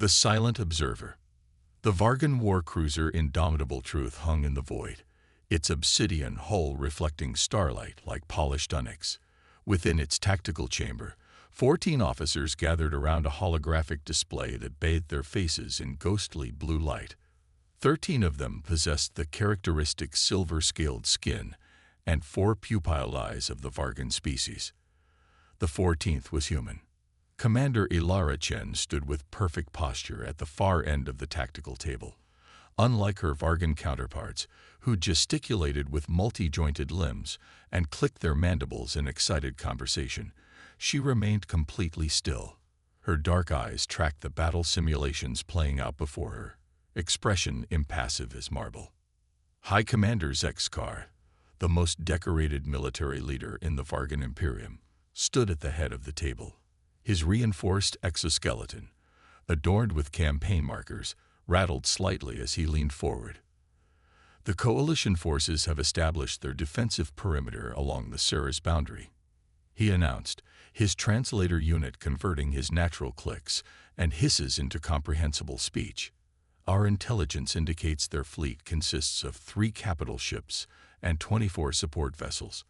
The Silent Observer. The Vargan war cruiser Indomitable Truth hung in the void, its obsidian hull reflecting starlight like polished onyx. Within its tactical chamber, 14 officers gathered around a holographic display that bathed their faces in ghostly blue light. 13 of them possessed the characteristic silver-scaled skin and 4 pupil eyes of the Vargan species. The 14th was human. Commander Ilara Chen stood with perfect posture at the far end of the tactical table. Unlike her Vargan counterparts, who gesticulated with multi-jointed limbs and clicked their mandibles in excited conversation, she remained completely still. Her dark eyes tracked the battle simulations playing out before her, expression impassive as marble. High Commander Zexkar, the most decorated military leader in the Vargan Imperium, stood at the head of the table. His reinforced exoskeleton, adorned with campaign markers, rattled slightly as he leaned forward. The coalition forces have established their defensive perimeter along the Ceres boundary, he announced, his translator unit converting his natural clicks and hisses into comprehensible speech. Our intelligence indicates their fleet consists of 3 capital ships and 24 support vessels.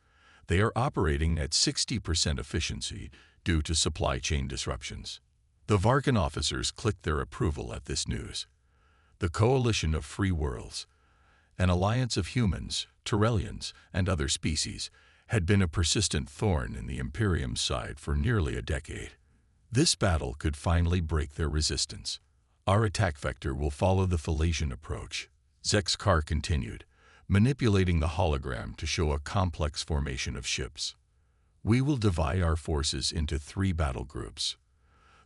They are operating at 60% efficiency due to supply chain disruptions. The Vargan officers clicked their approval at this news. The Coalition of Free Worlds, an alliance of humans, Tyrellians, and other species, had been a persistent thorn in the Imperium's side for nearly a decade. This battle could finally break their resistance. Our attack vector will follow the Philasian approach, Zexkar continued, manipulating the hologram to show a complex formation of ships. We will divide our forces into 3 battle groups.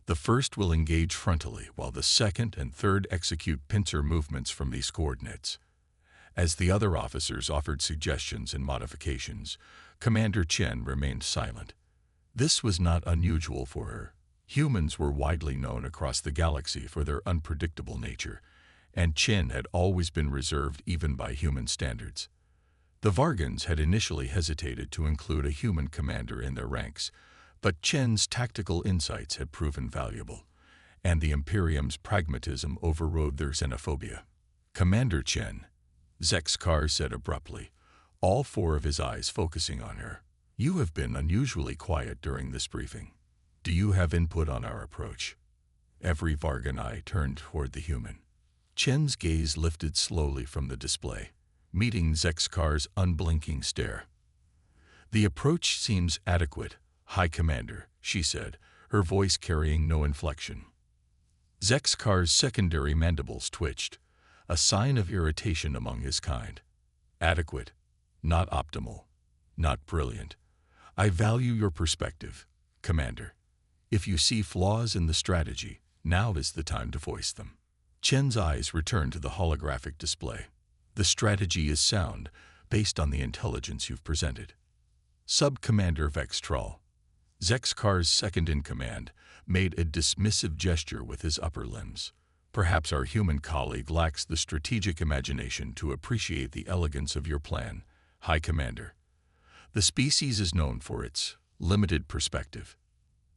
The first will engage frontally, while the second and third execute pincer movements from these coordinates. As the other officers offered suggestions and modifications, Commander Chen remained silent. This was not unusual for her. Humans were widely known across the galaxy for their unpredictable nature, and Chen had always been reserved even by human standards. The Vargans had initially hesitated to include a human commander in their ranks, but Chen's tactical insights had proven valuable, and the Imperium's pragmatism overrode their xenophobia. Commander Chen, Zexkar said abruptly, all 4 of his eyes focusing on her. You have been unusually quiet during this briefing. Do you have input on our approach? Every Vargan eye turned toward the human. Chen's gaze lifted slowly from the display, meeting Zexkar's unblinking stare. The approach seems adequate, High Commander, she said, her voice carrying no inflection. Zexkar's secondary mandibles twitched, a sign of irritation among his kind. Adequate, not optimal, not brilliant. I value your perspective, Commander. If you see flaws in the strategy, now is the time to voice them. Chen's eyes returned to the holographic display. The strategy is sound, based on the intelligence you've presented. Sub-Commander Vextral, Zexkar's second-in-command, made a dismissive gesture with his upper limbs. Perhaps our human colleague lacks the strategic imagination to appreciate the elegance of your plan, High Commander. The species is known for its limited perspective.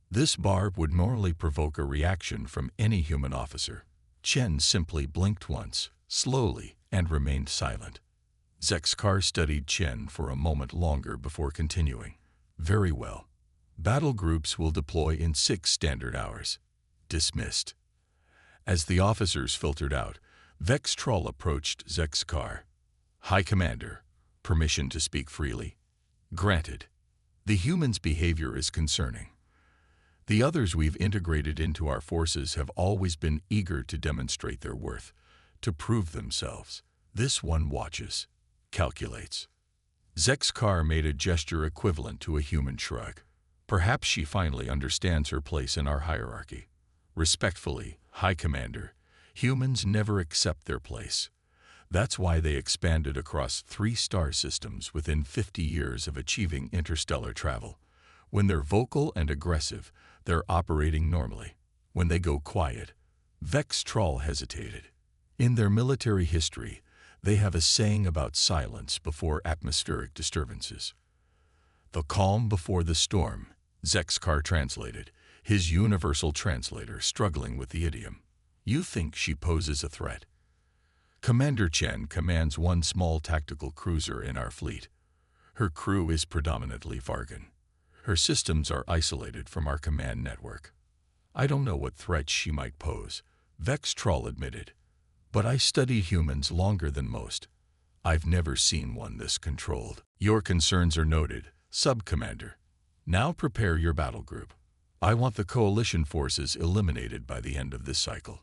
This barb would normally provoke a reaction from any human officer. Chen simply blinked once, slowly, and remained silent. Zexkar studied Chen for a moment longer before continuing. Very well. Battle groups will deploy in 6 standard hours. Dismissed. As the officers filtered out, Vextral approached Zexkar. High Commander, permission to speak freely? Granted. The human's behavior is concerning. The others we've integrated into our forces have always been eager to demonstrate their worth, to prove themselves. This one watches, calculates. Zexkar made a gesture equivalent to a human shrug. Perhaps she finally understands her place in our hierarchy. Respectfully, High Commander, humans never accept their place. That's why they expanded across 3 star systems within 50 years of achieving interstellar travel. When they're vocal and aggressive, they're operating normally. When they go quiet, Vextral hesitated. In their military history, they have a saying about silence before atmospheric disturbances. The calm before the storm, Zexkar translated, his universal translator struggling with the idiom. You think she poses a threat? Commander Chen commands one small tactical cruiser in our fleet. Her crew is predominantly Vargan. Her systems are isolated from our command network. I don't know what threats she might pose, Vex Troll admitted. But I study humans longer than most. I've never seen one this controlled. Your concerns are noted, Sub-Commander. Now prepare your battle group. I want the Coalition forces eliminated by the end of this cycle.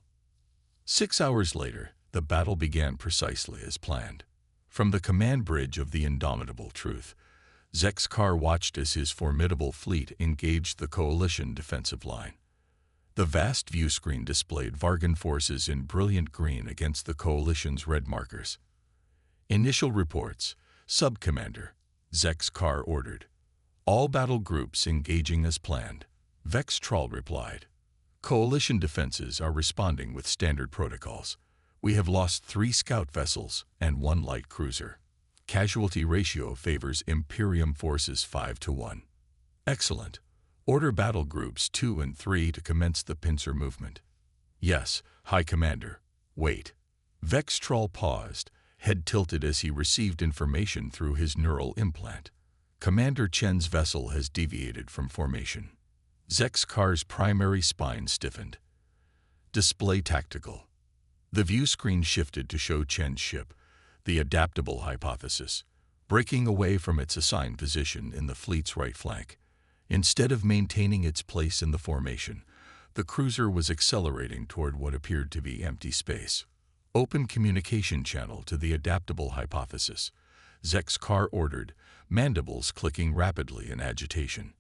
6 hours later, the battle began precisely as planned. From the command bridge of the Indomitable Truth, Zexkar watched as his formidable fleet engaged the Coalition defensive line. The vast view screen displayed Vargan forces in brilliant green against the Coalition's red markers. Initial reports, Sub-Commander, Zexkar ordered. All battle groups engaging as planned. Vex Troll replied. Coalition defenses are responding with standard protocols. We have lost 3 scout vessels and 1 light cruiser. Casualty ratio favors Imperium forces 5-1. Excellent. Order battle groups 2 and 3 to commence the pincer movement. Yes, High Commander. Wait. Vex Troll paused, head tilted as he received information through his neural implant. Commander Chen's vessel has deviated from formation. Zexkar's primary spine stiffened. Display tactical. The view screen shifted to show Chen's ship, the adaptable hypothesis, breaking away from its assigned position in the fleet's right flank. Instead of maintaining its place in the formation, the cruiser was accelerating toward what appeared to be empty space. Open communication channel to the adaptable hypothesis, Zexkar ordered, mandibles clicking rapidly in agitation.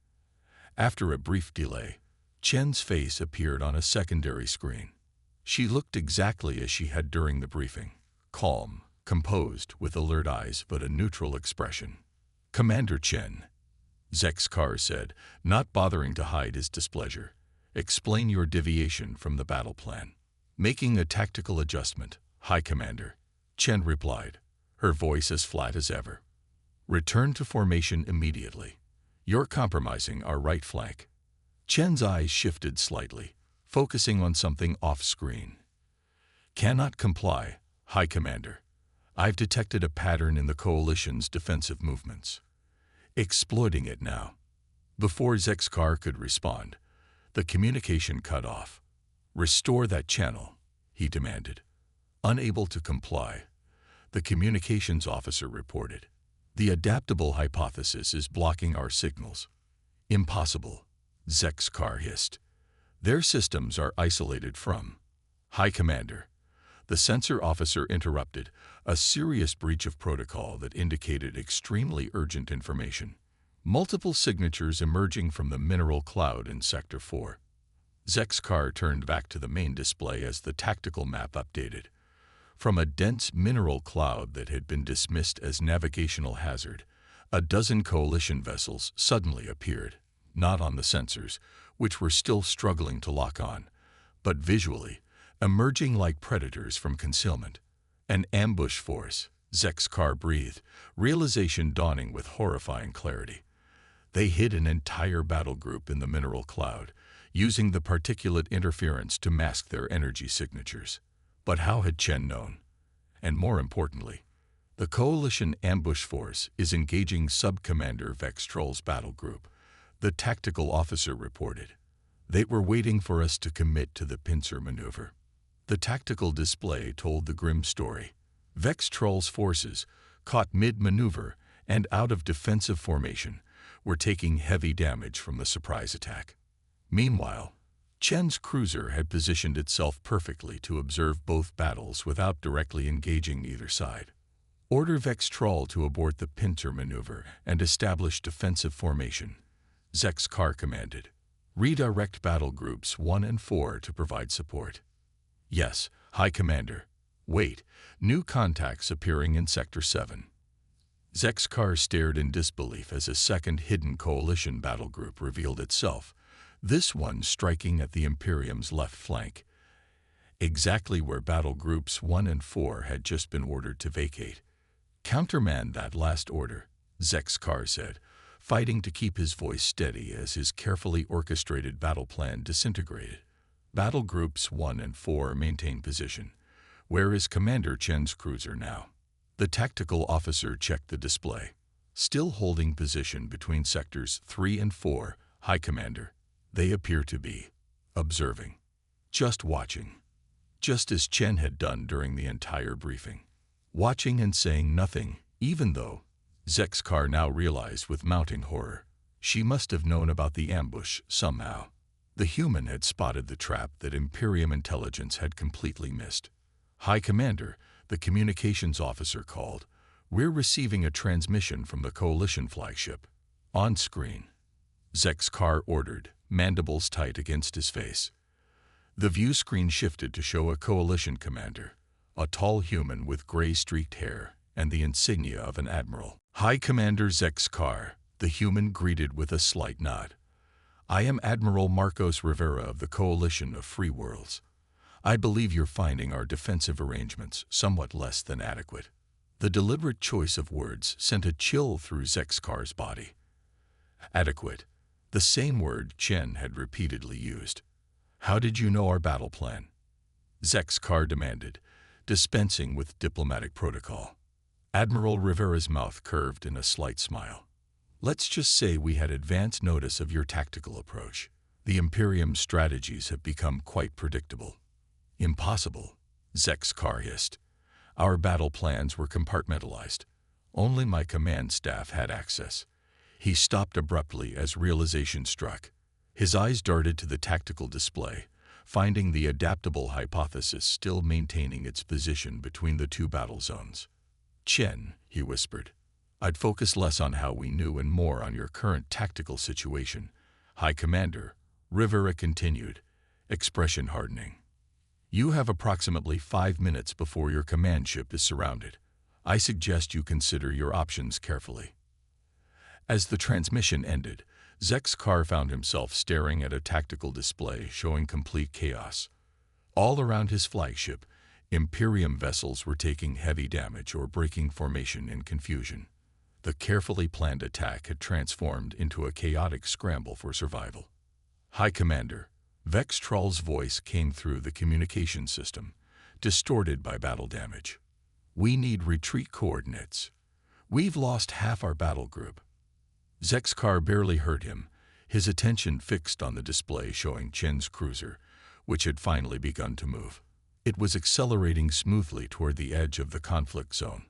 After a brief delay, Chen's face appeared on a secondary screen. She looked exactly as she had during the briefing, calm, composed, with alert eyes but a neutral expression. Commander Chen, Zexkar said, not bothering to hide his displeasure. Explain your deviation from the battle plan. Making a tactical adjustment, High Commander, Chen replied, her voice as flat as ever. Return to formation immediately. You're compromising our right flank. Chen's eyes shifted slightly, focusing on something off-screen. Cannot comply, High Commander. I've detected a pattern in the Coalition's defensive movements. Exploiting it now. Before Zexkar could respond, the communication cut off. Restore that channel, he demanded. Unable to comply, the communications officer reported. The adaptable hypothesis is blocking our signals. Impossible, Zexkar hissed. Their systems are isolated from. High Commander. The sensor officer interrupted, a serious breach of protocol that indicated extremely urgent information. Multiple signatures emerging from the mineral cloud in Sector 4. Zexkar turned back to the main display as the tactical map updated. From a dense mineral cloud that had been dismissed as navigational hazard, a dozen Coalition vessels suddenly appeared, not on the sensors, which were still struggling to lock on, but visually, emerging like predators from concealment. An ambush force, Zexkar breathed, realization dawning with horrifying clarity. They hid an entire battle group in the mineral cloud, using the particulate interference to mask their energy signatures. But how had Chen known? And more importantly, the Coalition ambush force is engaging Sub-Commander Vex Troll's battle group, the tactical officer reported. They were waiting for us to commit to the pincer maneuver. The tactical display told the grim story. Vex Troll's forces, caught mid-maneuver and out of defensive formation, were taking heavy damage from the surprise attack. Meanwhile, Chen's cruiser had positioned itself perfectly to observe both battles without directly engaging either side. Order Vex Troll to abort the pincer maneuver and establish defensive formation, Zexkar commanded. Redirect battle groups 1 and 4 to provide support. Yes, High Commander. Wait, new contacts appearing in Sector 7. Zexkar stared in disbelief as a second hidden Coalition battle group revealed itself, this one striking at the Imperium's left flank, exactly where battle groups 1 and 4 had just been ordered to vacate. Countermand that last order, Zexkar said, fighting to keep his voice steady as his carefully orchestrated battle plan disintegrated. Battle Groups 1 and 4 maintain position. Where is Commander Chen's cruiser now? The tactical officer checked the display. Still holding position between sectors 3 and 4, High Commander. They appear to be observing. Just watching. Just as Chen had done during the entire briefing. Watching and saying nothing, even though Zexkar now realized with mounting horror. She must have known about the ambush somehow. The human had spotted the trap that Imperium intelligence had completely missed. High Commander, the communications officer called. We're receiving a transmission from the Coalition flagship. On screen. Zexkar ordered, mandibles tight against his face. The view screen shifted to show a Coalition commander, a tall human with gray-streaked hair and the insignia of an admiral. High Commander Zexkar, the human greeted with a slight nod. I am Admiral Marcos Rivera of the Coalition of Free Worlds. I believe you're finding our defensive arrangements somewhat less than adequate. The deliberate choice of words sent a chill through Zexkar's body. Adequate, the same word Chen had repeatedly used. How did you know our battle plan? Zexkar demanded, dispensing with diplomatic protocol. Admiral Rivera's mouth curved in a slight smile. Let's just say we had advance notice of your tactical approach. The Imperium's strategies have become quite predictable. Impossible, Zexkar hissed. Our battle plans were compartmentalized. Only my command staff had access. He stopped abruptly as realization struck. His eyes darted to the tactical display, finding the adaptable hypothesis still maintaining its position between the two battle zones. Chen, he whispered. I'd focus less on how we knew and more on your current tactical situation. High Commander, Rivera continued, expression hardening. You have approximately 5 minutes before your command ship is surrounded. I suggest you consider your options carefully. As the transmission ended, Zexkar found himself staring at a tactical display showing complete chaos. All around his flagship, Imperium vessels were taking heavy damage or breaking formation in confusion. The carefully planned attack had transformed into a chaotic scramble for survival. High Commander, Vextrol's voice came through the communication system, distorted by battle damage. We need retreat coordinates. We've lost half our battle group. Zexkar barely heard him, his attention fixed on the display showing Chen's cruiser, which had finally begun to move. It was accelerating smoothly toward the edge of the conflict zone,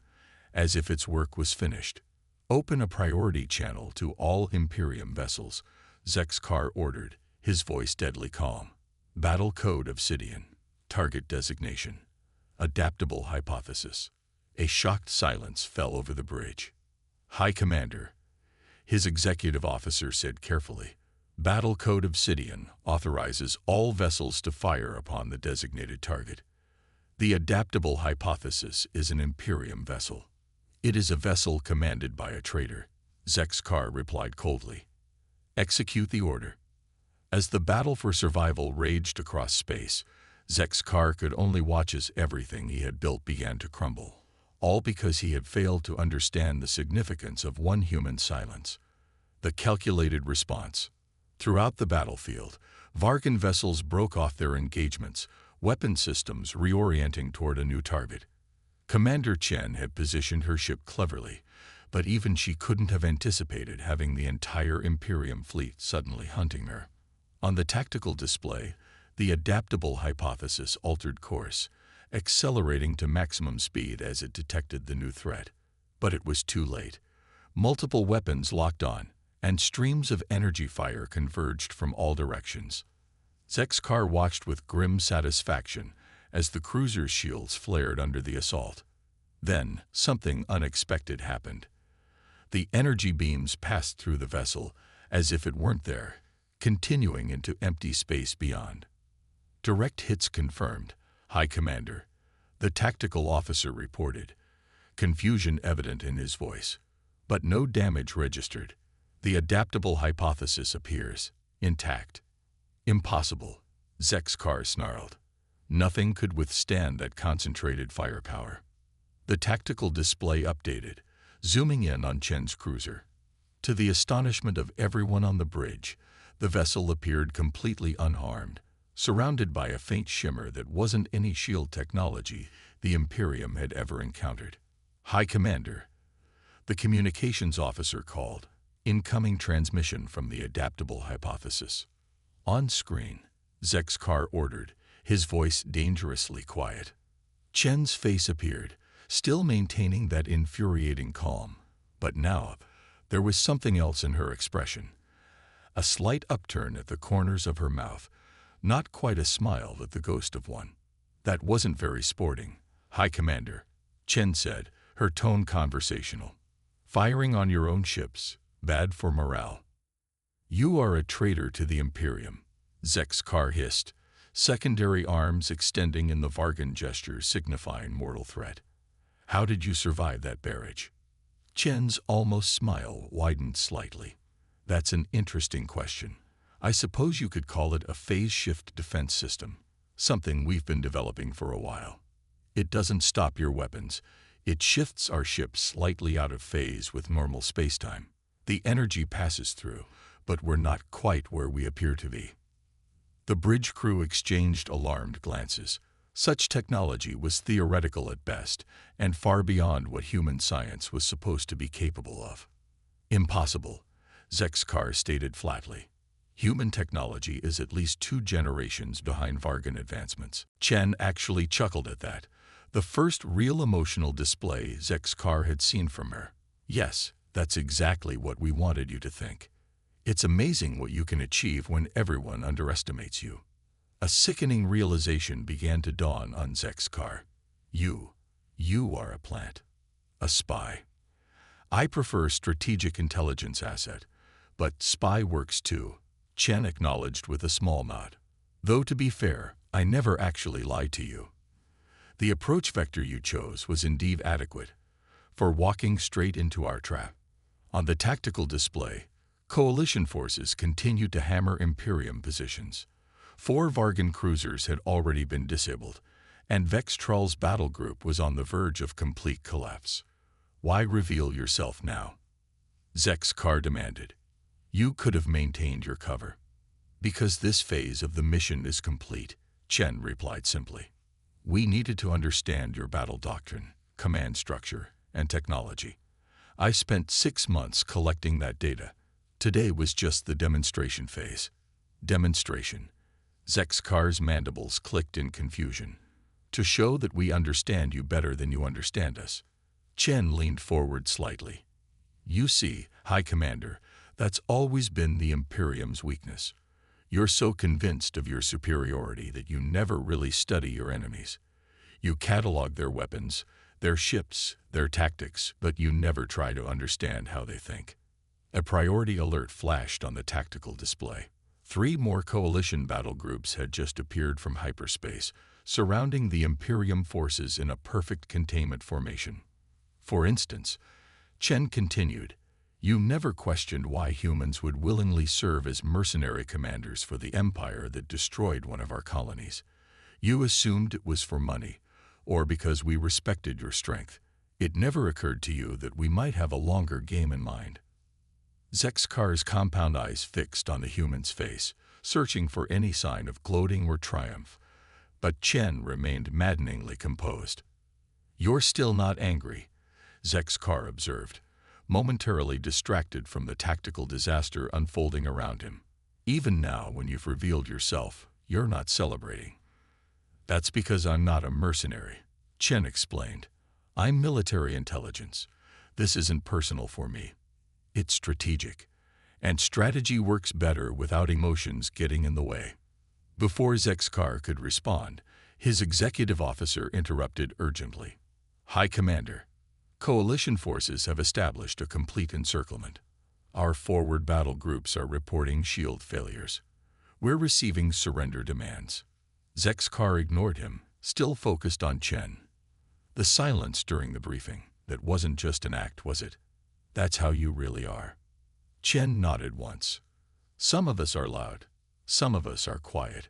as if its work was finished. Open a priority channel to all Imperium vessels, Zexkar ordered, his voice deadly calm. Battle Code Obsidian. Target designation. Adaptable hypothesis. A shocked silence fell over the bridge. High Commander, his executive officer said carefully, Battle Code Obsidian authorizes all vessels to fire upon the designated target. The adaptable hypothesis is an Imperium vessel. It is a vessel commanded by a traitor, Zexkar replied coldly. Execute the order. As the battle for survival raged across space, Zexkar could only watch as everything he had built began to crumble, all because he had failed to understand the significance of one human silence. The calculated response. Throughout the battlefield, Vargan vessels broke off their engagements, weapon systems reorienting toward a new target. Commander Chen had positioned her ship cleverly, but even she couldn't have anticipated having the entire Imperium fleet suddenly hunting her. On the tactical display, the adaptable hypothesis altered course, accelerating to maximum speed as it detected the new threat. But it was too late. Multiple weapons locked on, and streams of energy fire converged from all directions. Zexkar watched with grim satisfaction as the cruiser's shields flared under the assault. Then, something unexpected happened. The energy beams passed through the vessel as if it weren't there, continuing into empty space beyond. Direct hits confirmed, High Commander, the tactical officer reported, confusion evident in his voice. But no damage registered. The adaptable hypothesis appears intact. Impossible, Zexkar snarled. Nothing could withstand that concentrated firepower. The tactical display updated, zooming in on Chen's cruiser. To the astonishment of everyone on the bridge, the vessel appeared completely unharmed, surrounded by a faint shimmer that wasn't any shield technology the Imperium had ever encountered. "High Commander," the communications officer called. "Incoming transmission from the adaptable hypothesis." On screen, Zexkar ordered, his voice dangerously quiet. Chen's face appeared, still maintaining that infuriating calm. But now, there was something else in her expression. A slight upturn at the corners of her mouth, not quite a smile but the ghost of one. "That wasn't very sporting, High Commander," Chen said, her tone conversational. "Firing on your own ships, bad for morale." "You are a traitor to the Imperium," Zexkar hissed, secondary arms extending in the Vargan gesture signifying mortal threat. "How did you survive that barrage?" Chen's almost smile widened slightly. "That's an interesting question. I suppose you could call it a phase shift defense system, something we've been developing for a while. It doesn't stop your weapons. It shifts our ships slightly out of phase with normal spacetime. The energy passes through, but we're not quite where we appear to be." The bridge crew exchanged alarmed glances. Such technology was theoretical at best, and far beyond what human science was supposed to be capable of. "Impossible," Zexkar stated flatly. "Human technology is at least 2 generations behind Vargan advancements." Chen actually chuckled at that, the first real emotional display Zexkar had seen from her. "Yes, that's exactly what we wanted you to think. It's amazing what you can achieve when everyone underestimates you." A sickening realization began to dawn on Zexkar. You are a plant. A spy. "I prefer strategic intelligence asset, but spy works too," Chen acknowledged with a small nod. "Though to be fair, I never actually lied to you. The approach vector you chose was indeed adequate for walking straight into our trap." On the tactical display, Coalition forces continued to hammer Imperium positions. 4 Vargan cruisers had already been disabled, and Vextral's battle group was on the verge of complete collapse. "Why reveal yourself now?" Zexkar demanded. "You could have maintained your cover." "Because this phase of the mission is complete," Chen replied simply. "We needed to understand your battle doctrine, command structure, and technology. I spent 6 months collecting that data. Today was just the demonstration phase." "Demonstration." Zexkar's mandibles clicked in confusion. "To show that we understand you better than you understand us." Chen leaned forward slightly. "You see, High Commander, that's always been the Imperium's weakness. You're so convinced of your superiority that you never really study your enemies. You catalog their weapons, their ships, their tactics, but you never try to understand how they think." A priority alert flashed on the tactical display. 3 more Coalition battle groups had just appeared from hyperspace, surrounding the Imperium forces in a perfect containment formation. "For instance," Chen continued, "you never questioned why humans would willingly serve as mercenary commanders for the empire that destroyed one of our colonies. You assumed it was for money, or because we respected your strength. It never occurred to you that we might have a longer game in mind." Zexkar's compound eyes fixed on the human's face, searching for any sign of gloating or triumph, but Chen remained maddeningly composed. "You're still not angry," Zexkar observed, momentarily distracted from the tactical disaster unfolding around him. "Even now, when you've revealed yourself, you're not celebrating." "That's because I'm not a mercenary," Chen explained. "I'm military intelligence. This isn't personal for me. It's strategic, and strategy works better without emotions getting in the way." Before Zexkar could respond, his executive officer interrupted urgently. "High Commander, Coalition forces have established a complete encirclement. Our forward battle groups are reporting shield failures. We're receiving surrender demands." Zexkar ignored him, still focused on Chen. "The silence during the briefing, that wasn't just an act, was it? That's how you really are." Chen nodded once. "Some of us are loud. Some of us are quiet.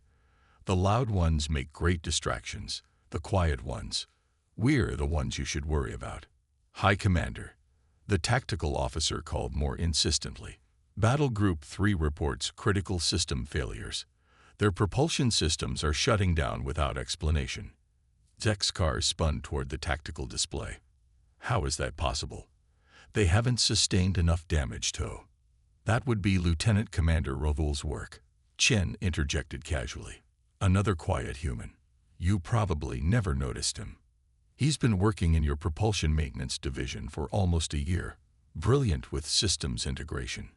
The loud ones make great distractions. The quiet ones, we're the ones you should worry about." "High Commander," the tactical officer called more insistently. "Battle Group 3 reports critical system failures. Their propulsion systems are shutting down without explanation. Zexkar spun toward the tactical display. How is that possible? They haven't sustained enough damage, Toh. That would be Lieutenant Commander Rovul's work. Chen interjected casually. Another quiet human. You probably never noticed him. He's been working in your propulsion maintenance division for almost a year, brilliant with systems integration.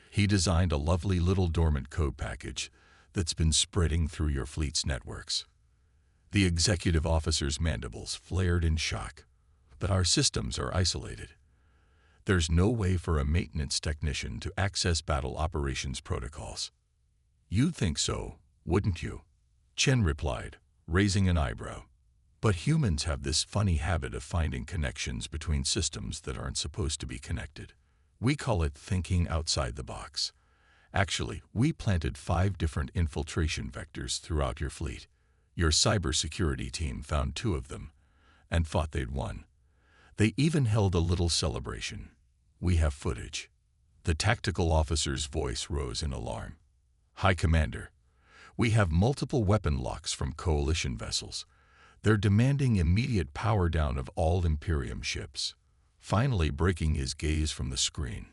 He designed a lovely little dormant code package that's been spreading through your fleet's networks. The executive officer's mandibles flared in shock. But our systems are isolated. There's no way for a maintenance technician to access battle operations protocols. You'd think so, wouldn't you? Chen replied, raising an eyebrow. But humans have this funny habit of finding connections between systems that aren't supposed to be connected. We call it thinking outside the box. Actually, we planted 5 different infiltration vectors throughout your fleet. Your cybersecurity team found 2 of them and thought they'd won. They even held a little celebration. We have footage. The tactical officer's voice rose in alarm. High Commander, we have multiple weapon locks from Coalition vessels. They're demanding immediate power down of all Imperium ships. Finally breaking his gaze from the screen,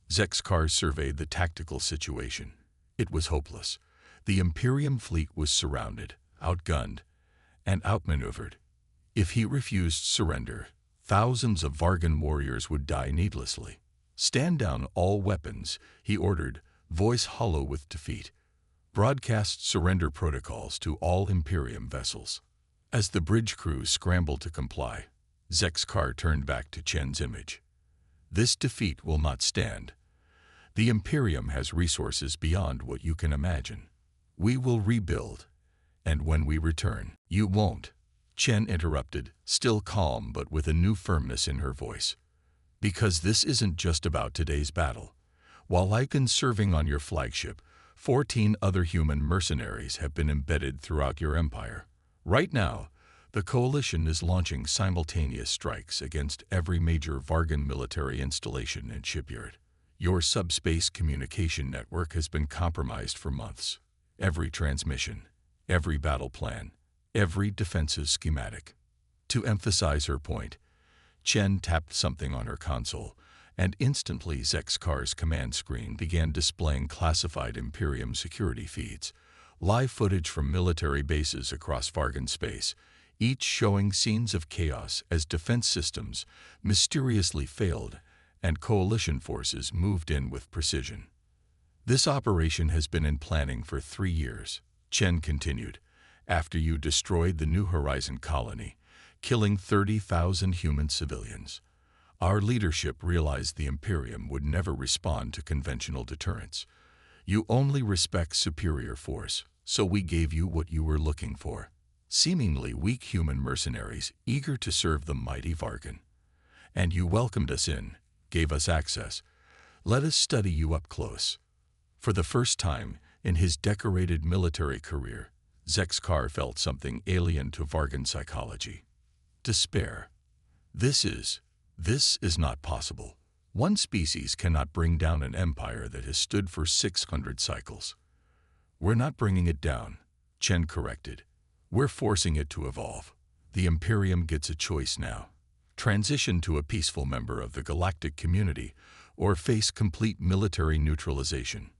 Zexkar surveyed the tactical situation. It was hopeless. The Imperium fleet was surrounded, outgunned, and outmaneuvered. If he refused surrender, thousands of Vargan warriors would die needlessly. Stand down all weapons, he ordered, voice hollow with defeat. Broadcast surrender protocols to all Imperium vessels. As the bridge crew scrambled to comply, Zexkar turned back to Chen's image. This defeat will not stand. The Imperium has resources beyond what you can imagine. We will rebuild, and when we return, you won't. Chen interrupted, still calm but with a new firmness in her voice. Because this isn't just about today's battle. While I've been serving on your flagship, 14 other human mercenaries have been embedded throughout your empire. Right now, the Coalition is launching simultaneous strikes against every major Vargan military installation and shipyard. Your subspace communication network has been compromised for months. Every transmission, every battle plan, every defensive schematic. To emphasize her point, Chen tapped something on her console, and instantly Zexkar's command screen began displaying classified Imperium security feeds, live footage from military bases across Vargan space, each showing scenes of chaos as defense systems mysteriously failed and Coalition forces moved in with precision. This operation has been in planning for 3 years, Chen continued, after you destroyed the New Horizon colony, killing 30,000 human civilians. Our leadership realized the Imperium would never respond to conventional deterrence. You only respect superior force, so we gave you what you were looking for. Seemingly weak human mercenaries eager to serve the mighty Vargan. And you welcomed us in, gave us access. Let us study you up close. For the first time in his decorated military career, Zexkar felt something alien to Vargan psychology. Despair. This is not possible. One species cannot bring down an empire that has stood for 600 cycles. We're not bringing it down, Chen corrected. We're forcing it to evolve. The Imperium gets a choice now. Transition to a peaceful member of the Galactic community or face complete military neutralization.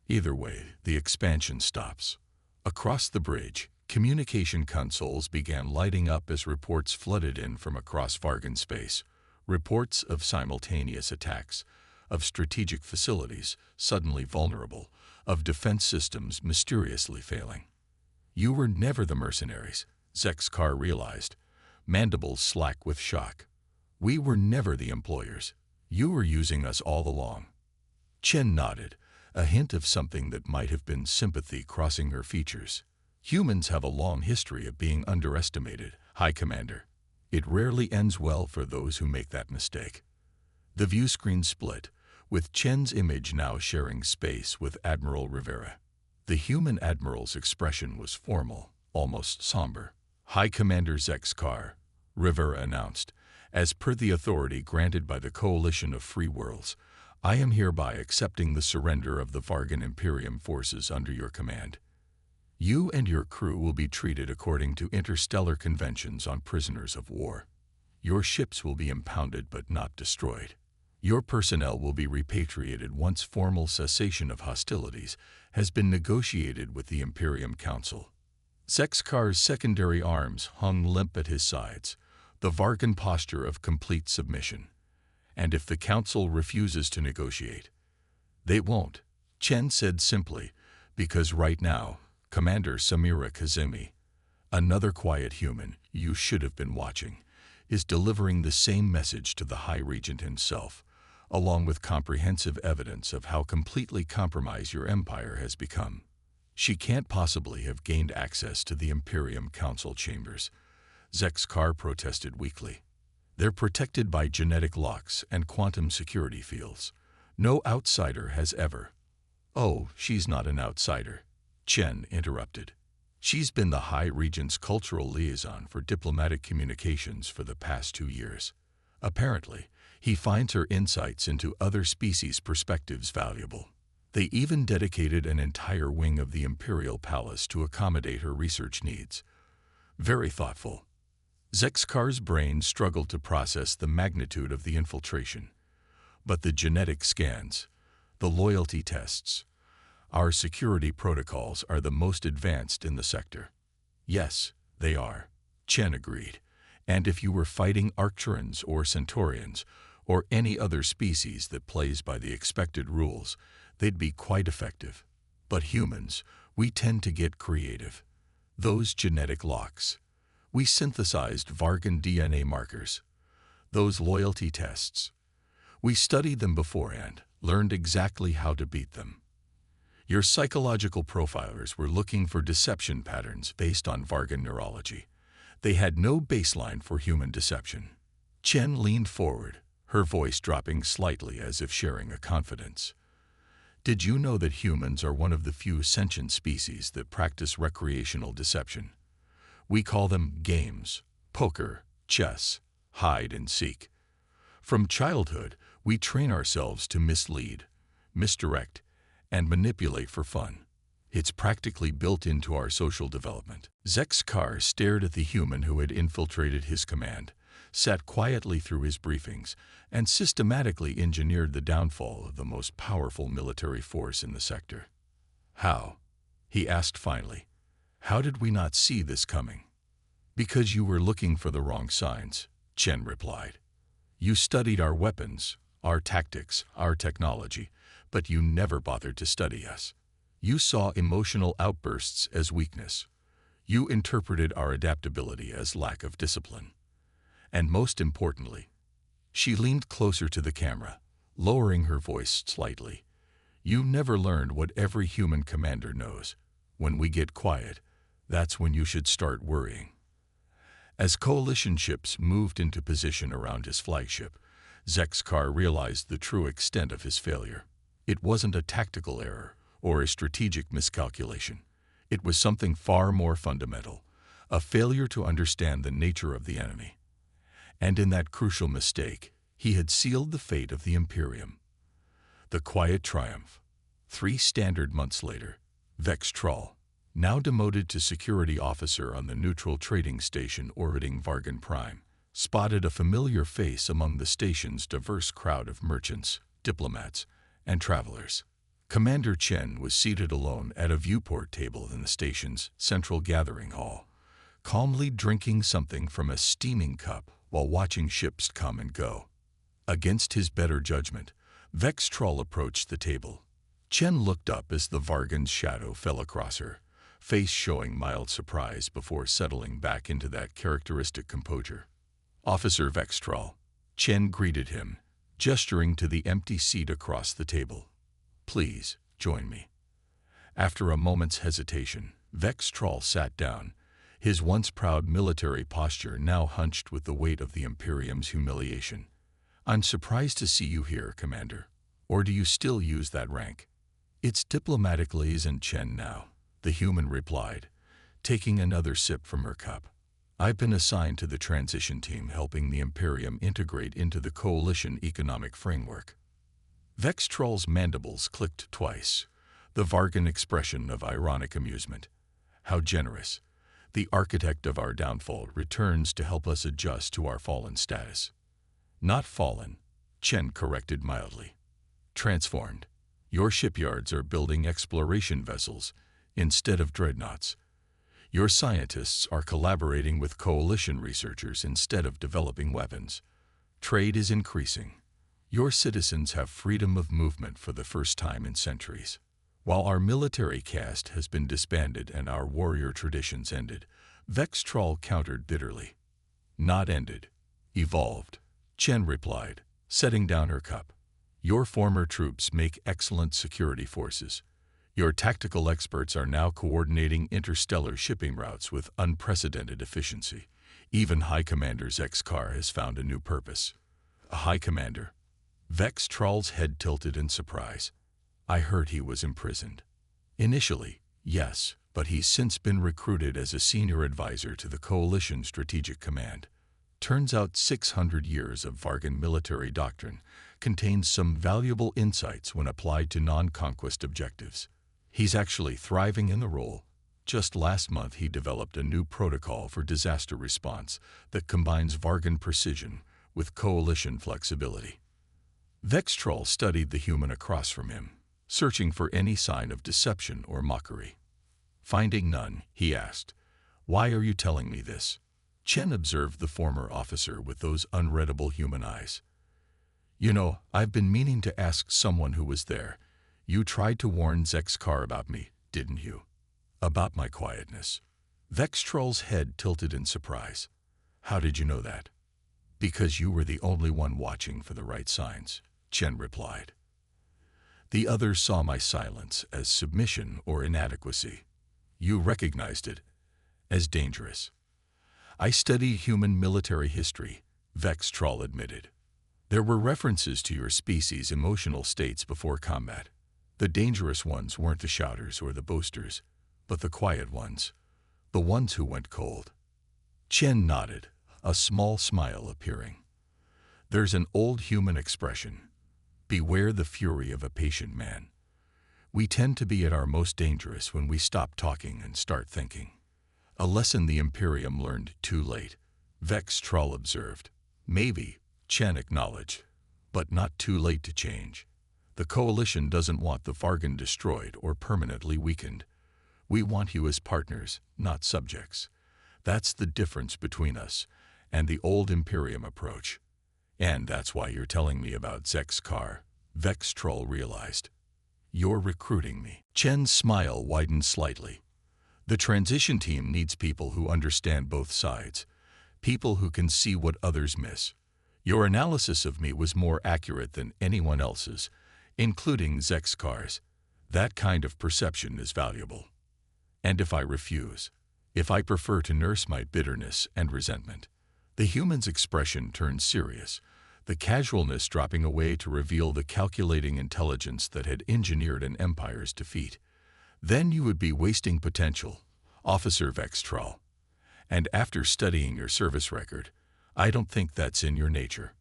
Either way, the expansion stops. Across the bridge, communication consoles began lighting up as reports flooded in from across Vargan space. Reports of simultaneous attacks, of strategic facilities suddenly vulnerable, of defense systems mysteriously failing. You were never the mercenaries, Zexkar realized, mandibles slack with shock. We were never the employers. You were using us all along. Chen nodded, a hint of something that might have been sympathy crossing her features. Humans have a long history of being underestimated, High Commander. It rarely ends well for those who make that mistake. The view screen split, with Chen's image now sharing space with Admiral Rivera. The human admiral's expression was formal, almost somber. High Commander Zexkar, Rivera announced, as per the authority granted by the Coalition of Free Worlds, I am hereby accepting the surrender of the Vargan Imperium forces under your command. You and your crew will be treated according to interstellar conventions on prisoners of war. Your ships will be impounded but not destroyed. Your personnel will be repatriated once formal cessation of hostilities has been negotiated with the Imperium Council. Zexkar's secondary arms hung limp at his sides, the Vargan posture of complete submission. And if the Council refuses to negotiate, they won't, Chen said simply, because right now, Commander Samira Kazemi, another quiet human you should have been watching, is delivering the same message to the High Regent himself, along with comprehensive evidence of how completely compromised your empire has become. She can't possibly have gained access to the Imperium Council chambers, Zexkar protested weakly. They're protected by genetic locks and quantum security fields. No outsider has ever. Oh, she's not an outsider, Chen interrupted. She's been the High Regent's cultural liaison for diplomatic communications for the past 2 years. Apparently, he finds her insights into other species' perspectives valuable. They even dedicated an entire wing of the Imperial Palace to accommodate her research needs. Very thoughtful. Zexkar's brain struggled to process the magnitude of the infiltration. But the genetic scans, the loyalty tests, our security protocols are the most advanced in the sector. Yes, they are, Chen agreed. And if you were fighting Arcturans or Centaurians, or any other species that plays by the expected rules, they'd be quite effective. But humans, we tend to get creative. Those genetic locks. We synthesized Vargan DNA markers. Those loyalty tests. We studied them beforehand, learned exactly how to beat them. Your psychological profilers were looking for deception patterns based on Vargan neurology. They had no baseline for human deception. Chen leaned forward, her voice dropping slightly as if sharing a confidence. Did you know that humans are one of the few sentient species that practice recreational deception? We call them games, poker, chess, hide and seek. From childhood, we train ourselves to mislead, misdirect, and manipulate for fun. It's practically built into our social development. Zexkar stared at the human who had infiltrated his command, sat quietly through his briefings, and systematically engineered the downfall of the most powerful military force in the sector. How? He asked finally. How did we not see this coming? Because you were looking for the wrong signs, Chen replied. You studied our weapons, our tactics, our technology, but you never bothered to study us. You saw emotional outbursts as weakness. You interpreted our adaptability as lack of discipline. And most importantly, she leaned closer to the camera, lowering her voice slightly. You never learned what every human commander knows. When we get quiet, that's when you should start worrying. As coalition ships moved into position around his flagship, Zexkar realized the true extent of his failure. It wasn't a tactical error or a strategic miscalculation. It was something far more fundamental, a failure to understand the nature of the enemy. And in that crucial mistake, he had sealed the fate of the Imperium. The quiet triumph. 3 standard months later, Vex Troll, now demoted to security officer on the neutral trading station orbiting Vargan Prime, spotted a familiar face among the station's diverse crowd of merchants, diplomats, and travelers. Commander Chen was seated alone at a viewport table in the station's central gathering hall, calmly drinking something from a steaming cup while watching ships come and go. Against his better judgment, Vex Troll approached the table. Chen looked up as the Vargan's shadow fell across her, face showing mild surprise before settling back into that characteristic composure. Officer Vex Troll, Chen greeted him, gesturing to the empty seat across the table. Please, join me. After a moment's hesitation, Vex Troll sat down, his once proud military posture now hunched with the weight of the Imperium's humiliation. I'm surprised to see you here, Commander. Or do you still use that rank? It's diplomatic liaison Chen now, the human replied, taking another sip from her cup. I've been assigned to the transition team helping the Imperium integrate into the coalition economic framework. Vex Troll's mandibles clicked twice, the Vargan expression of ironic amusement. How generous. The architect of our downfall returns to help us adjust to our fallen status. Not fallen, Chen corrected mildly. Transformed. Your shipyards are building exploration vessels instead of dreadnoughts. Your scientists are collaborating with coalition researchers instead of developing weapons. Trade is increasing. Your citizens have freedom of movement for the first time in centuries. While our military caste has been disbanded and our warrior traditions ended, Vex Troll countered bitterly. Not ended. Evolved. Chen replied, setting down her cup. Your former troops make excellent security forces. Your tactical experts are now coordinating interstellar shipping routes with unprecedented efficiency. Even High Commander Zexkar has found a new purpose. A High Commander. Vex Troll's head tilted in surprise. I heard he was imprisoned. Initially, yes, but he's since been recruited as a senior advisor to the Coalition Strategic Command. Turns out 600 years of Vargan military doctrine contains some valuable insights when applied to non-conquest objectives. He's actually thriving in the role. Just last month he developed a new protocol for disaster response that combines Vargan precision with coalition flexibility. Vextroll studied the human across from him, searching for any sign of deception or mockery. Finding none, he asked, "Why are you telling me this?" Chen observed the former officer with those unreadable human eyes. "You know, I've been meaning to ask someone who was there. You tried to warn Zexkar about me, didn't you?" "About my quietness." Vextroll's head tilted in surprise. "How did you know that?" "Because you were the only one watching for the right signs," Chen replied. "The others saw my silence as submission or inadequacy. You recognized it as dangerous." "I study human military history," Vextroll admitted. "There were references to your species' emotional states before combat. The dangerous ones weren't the shouters or the boasters, but the quiet ones, the ones who went cold." Chen nodded, a small smile appearing. "There's an old human expression. Beware the fury of a patient man. We tend to be at our most dangerous when we stop talking and start thinking. A lesson the Imperium learned too late," Vex Troll observed. "Maybe," Chen acknowledged, "but not too late to change. The Coalition doesn't want the Vargan destroyed or permanently weakened. We want you as partners, not subjects. That's the difference between us and the old Imperium approach. And that's why you're telling me about Zexkar," Vex Troll realized. "You're recruiting me." Chen's smile widened slightly. "The transition team needs people who understand both sides, people who can see what others miss. Your analysis of me was more accurate than anyone else's, including Zexkar's. That kind of perception is valuable. And if I refuse, if I prefer to nurse my bitterness and resentment," the human's expression turned serious, the casualness dropping away to reveal the calculating intelligence that had engineered an empire's defeat, "then you would be wasting potential, Officer Vextroll. And after studying your service record, I don't think that's in your nature."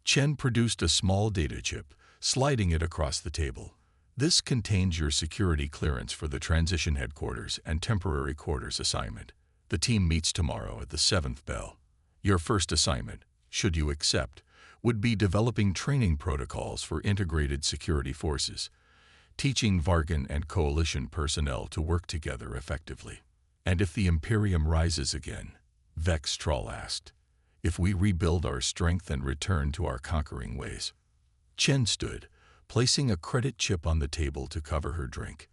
Chen produced a small data chip, sliding it across the table. "This contains your security clearance for the transition headquarters and temporary quarters assignment. The team meets tomorrow at the 7th bell. Your first assignment, should you accept, would be developing training protocols for integrated security forces, teaching Vargan and Coalition personnel to work together effectively." "And if the Imperium rises again," Vex Troll asked, "if we rebuild our strength and return to our conquering ways?" Chen stood, placing a credit chip on the table to cover her drink.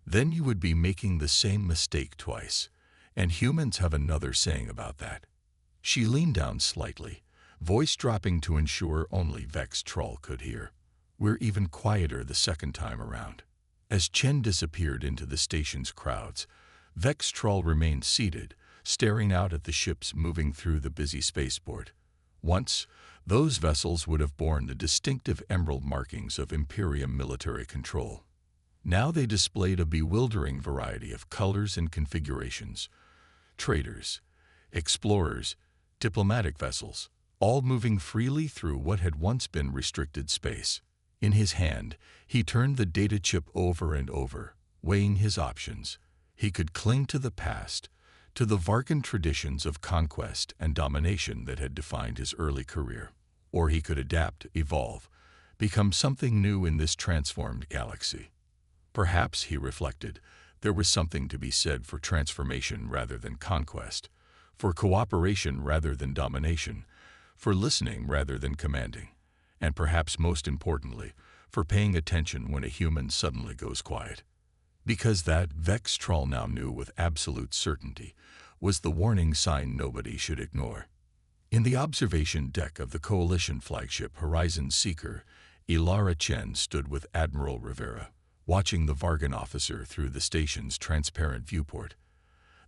"Then you would be making the same mistake twice, and humans have another saying about that." She leaned down slightly, voice dropping to ensure only Vex Troll could hear. "We're even quieter the second time around." As Chen disappeared into the station's crowds, Vex Troll remained seated, staring out at the ships moving through the busy spaceport. Once, those vessels would have borne the distinctive emerald markings of Imperium military control. Now they displayed a bewildering variety of colors and configurations. Traders, explorers, diplomatic vessels, all moving freely through what had once been restricted space. In his hand, he turned the data chip over and over, weighing his options. He could cling to the past, to the Vargan traditions of conquest and domination that had defined his early career. Or he could adapt, evolve, become something new in this transformed galaxy. Perhaps, he reflected, there was something to be said for transformation rather than conquest, for cooperation rather than domination, for listening rather than commanding, and perhaps most importantly, for paying attention when a human suddenly goes quiet. Because that, Vex Troll now knew with absolute certainty, was the warning sign nobody should ignore. In the observation deck of the Coalition flagship Horizon Seeker, Ilara Chen stood with Admiral Rivera, watching the Vargan officer through the station's transparent viewport.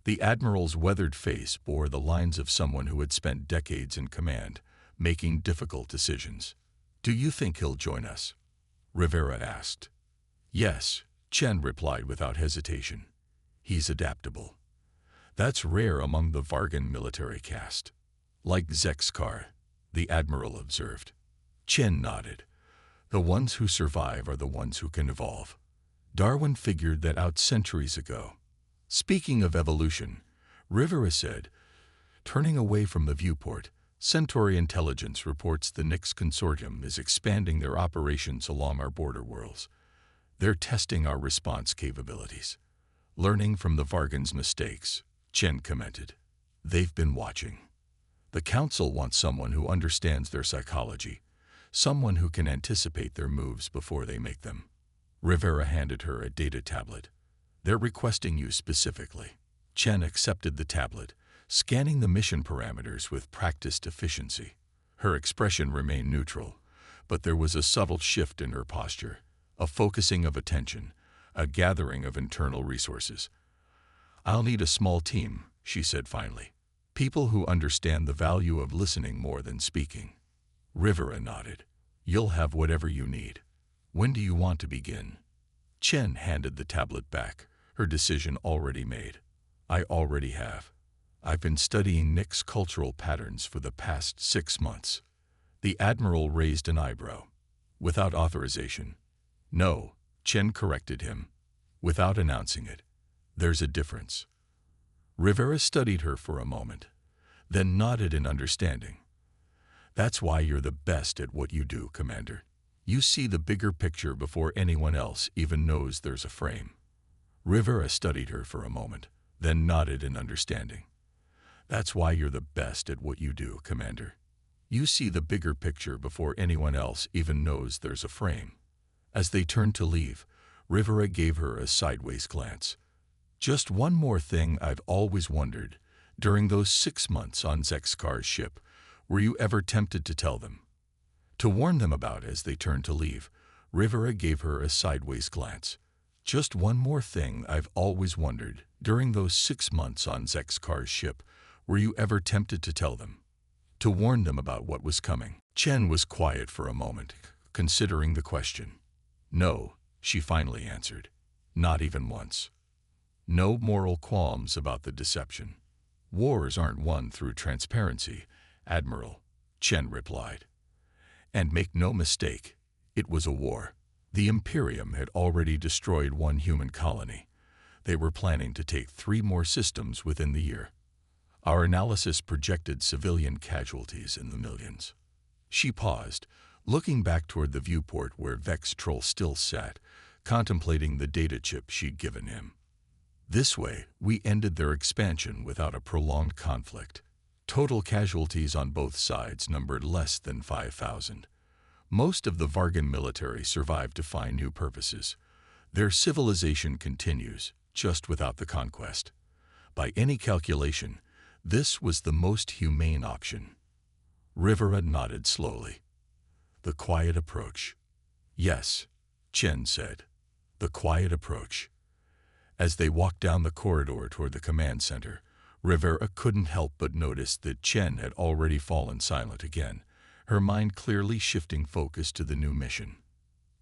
The Admiral's weathered face bore the lines of someone who had spent decades in command, making difficult decisions. "Do you think he'll join us?" Rivera asked. "Yes," Chen replied without hesitation. "He's adaptable. That's rare among the Vargan military caste." "Like Zexkar," the Admiral observed. Chen nodded. "The ones who survive are the ones who can evolve. Darwin figured that out centuries ago." Speaking of evolution, Rivera said, turning away from the viewport, Centauri Intelligence reports the Nix Consortium is expanding their operations along our border worlds. They're testing our response capabilities. "Learning from the Vargan's mistakes," Chen commented. "They've been watching. The Council wants someone who understands their psychology, someone who can anticipate their moves before they make them." Rivera handed her a data tablet. "They're requesting you specifically." Chen accepted the tablet, scanning the mission parameters with practiced efficiency. Her expression remained neutral, but there was a subtle shift in her posture, a focusing of attention, a gathering of internal resources. "I'll need a small team," she said finally. "People who understand the value of listening more than speaking." Rivera nodded. "You'll have whatever you need. When do you want to begin?" Chen handed the tablet back, her decision already made. "I already have. I've been studying Nix cultural patterns for the past 6 months." The Admiral raised an eyebrow. "Without authorization?" "No," Chen corrected him. "Without announcing it. There's a difference." Rivera studied her for a moment, then nodded in understanding. "That's why you're the best at what you do, Commander. You see the bigger picture before anyone else even knows there's a frame." Rivera studied her for a moment, then nodded in understanding. "That's why you're the best at what you do, Commander. You see the bigger picture before anyone else even knows there's a frame." As they turned to leave, Rivera gave her a sideways glance. "Just one more thing I've always wondered. During those 6 months on Zexkar's ship, were you ever tempted to tell them?" To warn them about as they turned to leave, Rivera gave her a sideways glance. "Just one more thing I've always wondered. During those 6 months on Zexkar's ship, were you ever tempted to tell them? To warn them about what was coming?" Chen was quiet for a moment, considering the question. "No," she finally answered. "Not even once. No moral qualms about the deception." "Wars aren't won through transparency, Admiral," Chen replied. "And make no mistake, it was a war. The Imperium had already destroyed 1 human colony. They were planning to take 3 more systems within the year. Our analysis projected civilian casualties in the millions." She paused, looking back toward the viewport where Vex Troll still sat, contemplating the data chip she'd given him. "This way, we ended their expansion without a prolonged conflict. Total casualties on both sides numbered less than 5,000. Most of the Vargan military survived to find new purposes. Their civilization continues, just without the conquest. By any calculation, this was the most humane option." Rivera nodded slowly. "The quiet approach." "Yes," Chen said. "The quiet approach." As they walked down the corridor toward the command center, Rivera couldn't help but notice that Chen had already fallen silent again, her mind clearly shifting focus to the new mission.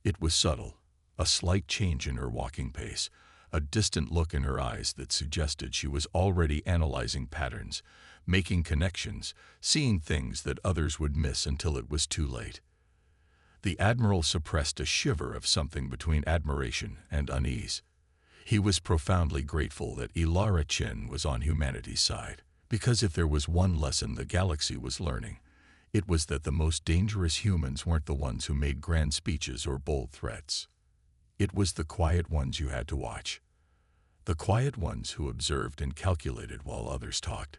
It was subtle, a slight change in her walking pace, a distant look in her eyes that suggested she was already analyzing patterns, making connections, seeing things that others would miss until it was too late. The Admiral suppressed a shiver of something between admiration and unease. He was profoundly grateful that Ilara Chin was on humanity's side, because if there was one lesson the galaxy was learning, it was that the most dangerous humans weren't the ones who made grand speeches or bold threats. It was the quiet ones you had to watch. The quiet ones who observed and calculated while others talked.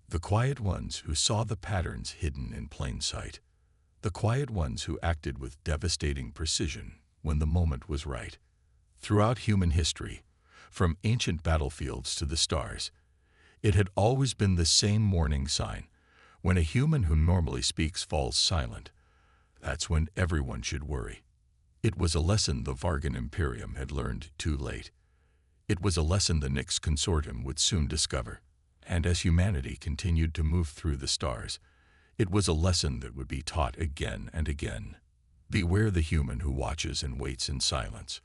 The quiet ones who saw the patterns hidden in plain sight. The quiet ones who acted with devastating precision when the moment was right. Throughout human history, from ancient battlefields to the stars, it had always been the same morning sign. When a human who normally speaks falls silent, that's when everyone should worry. It was a lesson the Vargan Imperium had learned too late. It was a lesson the Nix Consortium would soon discover. And as humanity continued to move through the stars, it was a lesson that would be taught again and again. Beware the human who watches and waits in silence,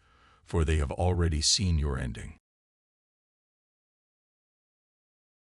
for they have already seen your ending.